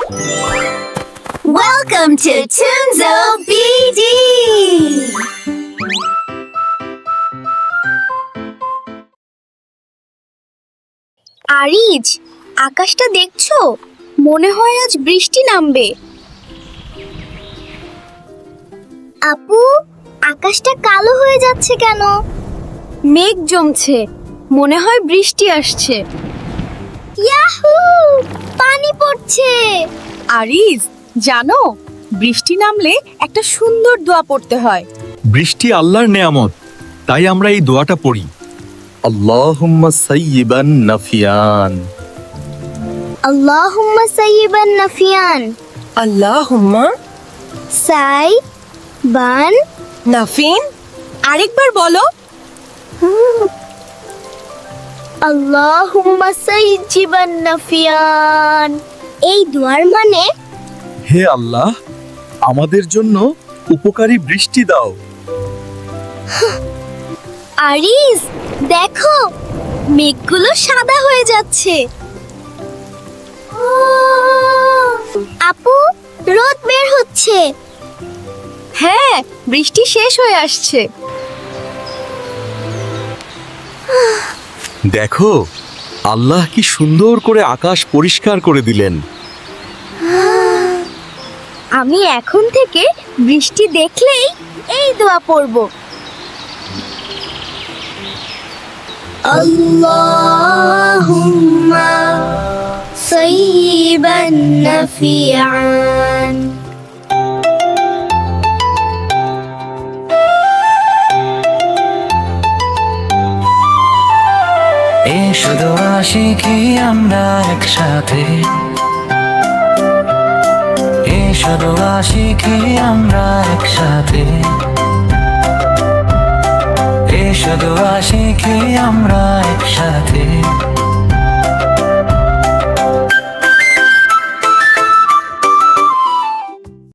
Welcome to Tunzo BD! Ariz, আকাশটা দেখছো? মনে হয় আজ বৃষ্টি নামবে। আপু, আকাশটা কালো হয়ে যাচ্ছে কেন? মেঘ জমছে, মনে হয় বৃষ্টি আসছে। ইয়াহু! পানি পড়ছে। আরিজ, জানো বৃষ্টি নামলে একটা সুন্দর দোয়া পড়তে হয়। বৃষ্টি আল্লাহর নেয়ামত, তাই আমরা এই দোয়াটা পড়ি। আল্লাহুম্মা সাইয়িবান নাফিয়ান। আল্লাহুম্মা সাইয়িবান নাফিয়ান। আল্লাহুম্মা সাইবান নাফিন। আরেকবার বলো। আল্লাহুম্মা সাইয়িবান নাফিয়ান। এই দোয়ার মানে হে আল্লাহ, আমাদের জন্য উপকারী বৃষ্টি দাও। আরিজ, দেখো মেঘগুলো সাদা হয়ে যাচ্ছে। আপু, রোদ বের হচ্ছে। হ্যাঁ, বৃষ্টি শেষ হয়ে আসছে। দেখো, আল্লাহ কি সুন্দর করে আকাশ পরিষ্কার করে দিলেন। আমি এখন থেকে বৃষ্টি দেখলেই এই দোয়া পড়ব। আল্লাহুম্মা সাইয়িবান নাফিয়ান। এসো দোয়া শিখি আমরা একসাথে, এসো দোয়া শিখি আমরা একসাথে, এসো দোয়া শিখি আমরা একসাথে।